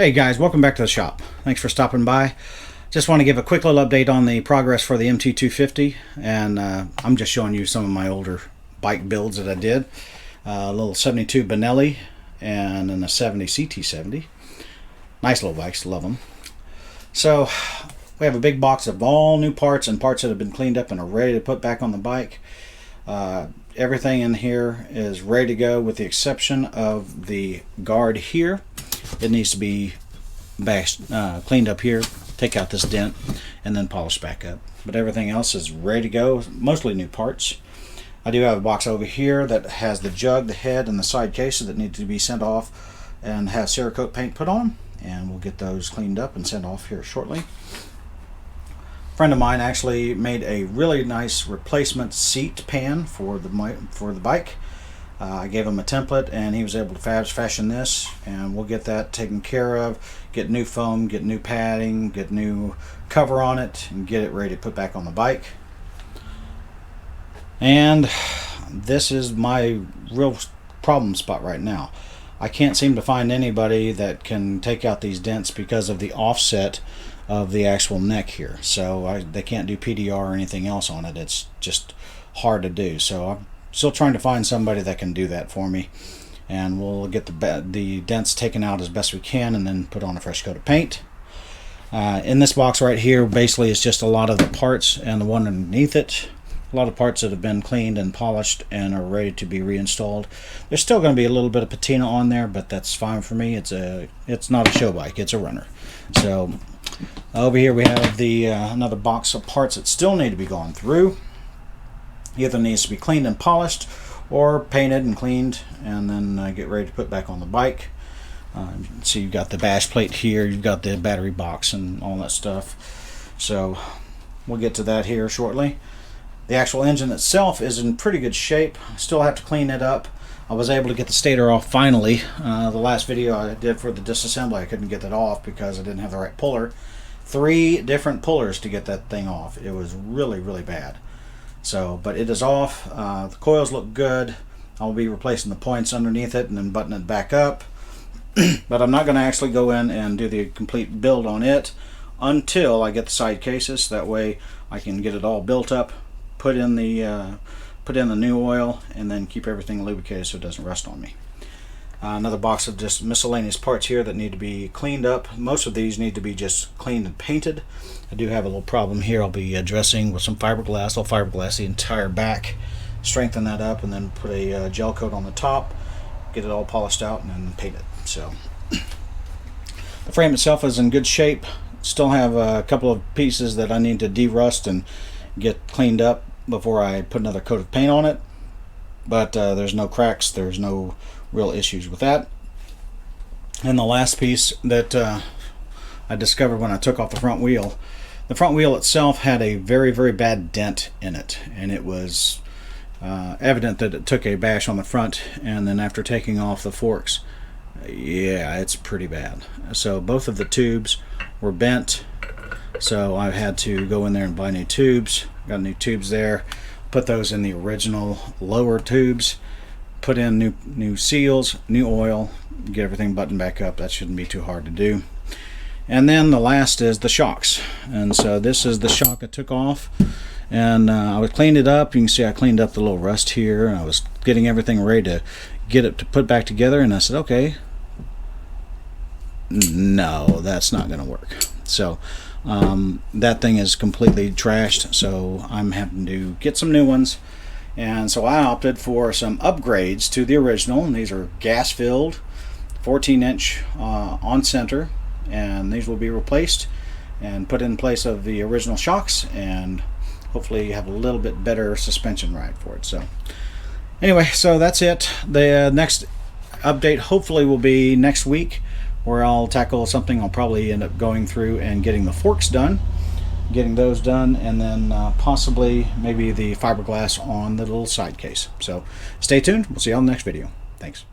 Hey guys, welcome back to the shop. Thanks for stopping by. Just want to give a quick little update on the progress for the MT250, and I'm just showing you some of my older bike builds that I did. A little 72 Benelli and then a 70 CT70. Nice little bikes, love them. So we have a big box of all new parts and parts that have been cleaned up and are ready to put back on the bike. Everything in here is ready to go with the exception of the guard here. It needs to be cleaned up here, take out this dent, and then polish back up. But everything else is ready to go, mostly new parts. I do have a box over here that has the jug, the head, and the side cases that need to be sent off and have Cerakote paint put on, and we'll get those cleaned up and sent off here shortly. A friend of mine actually made a really nice replacement seat pan for the bike. I gave him a template and he was able to fashion this, and we'll get that taken care of, get new foam, get new padding, get new cover on it, and get it ready to put back on the bike. And this is my real problem spot right now. I can't seem to find anybody that can take out these dents because of the offset of the actual neck here. So they can't do PDR or anything else on it. It's just hard to do. So I'm still trying to find somebody that can do that for me, and we'll get the dents taken out as best we can and then put on a fresh coat of paint. In this box right here basically is just a lot of the parts and the one underneath it. A lot of parts that have been cleaned and polished and are ready to be reinstalled. There's still going to be a little bit of patina on there, but that's fine for me. It's not a show bike, it's a runner. So over here we have the another box of parts that still need to be gone through. Either needs to be cleaned and polished or painted and cleaned and then get ready to put back on the bike. So you've got the bash plate here, you've got the battery box and all that stuff. So we'll get to that here shortly. The actual engine itself is in pretty good shape. Still have to clean it up. I was able to get the stator off finally. The last video I did for the disassembly, I couldn't get that off because I didn't have the right puller. 3 different pullers to get that thing off. It was really, really bad. So, but it is off. The coils look good. I'll be replacing the points underneath it and then button it back up. But I'm not going to actually go in and do the complete build on it until I get the side cases. That way I can get it all built up, put in the new oil, and then keep everything lubricated so it doesn't rust on me. Another box of just miscellaneous parts here that need to be cleaned up. Most of these need to be just cleaned and painted. I do have a little problem here I'll be addressing with some fiberglass. I'll fiberglass the entire back, strengthen that up, and then put a gel coat on the top, get it all polished out, and then paint it. So the frame itself is in good shape. Still have a couple of pieces that I need to de-rust and get cleaned up before I put another coat of paint on it. But there's no cracks, there's no real issues with that. And the last piece that I discovered when I took off the front wheel itself had a very, very bad dent in it, and it was evident that it took a bash on the front, and then after taking off the forks, yeah, it's pretty bad. So both of the tubes were bent, so I had to go in there and buy new tubes. Got new tubes there, put those in the original lower tubes, put in new seals, new oil, get everything buttoned back up. That shouldn't be too hard to do. And then the last is the shocks. And so this is the shock I took off, and I would clean it up. You can see I cleaned up the little rust here, and I was getting everything ready to get it to put back together, and I said, okay, no, that's not going to work. So that thing is completely trashed, so I'm having to get some new ones. And so I opted for some upgrades to the original, and these are gas filled 14-inch on center, and these will be replaced and put in place of the original shocks, and hopefully have a little bit better suspension ride for it. So anyway, so that's it. The next update hopefully will be next week, where I'll tackle something. I'll probably end up going through and getting the forks done, getting those done, and then possibly maybe the fiberglass on the little side case. So stay tuned. We'll see you on the next video. Thanks.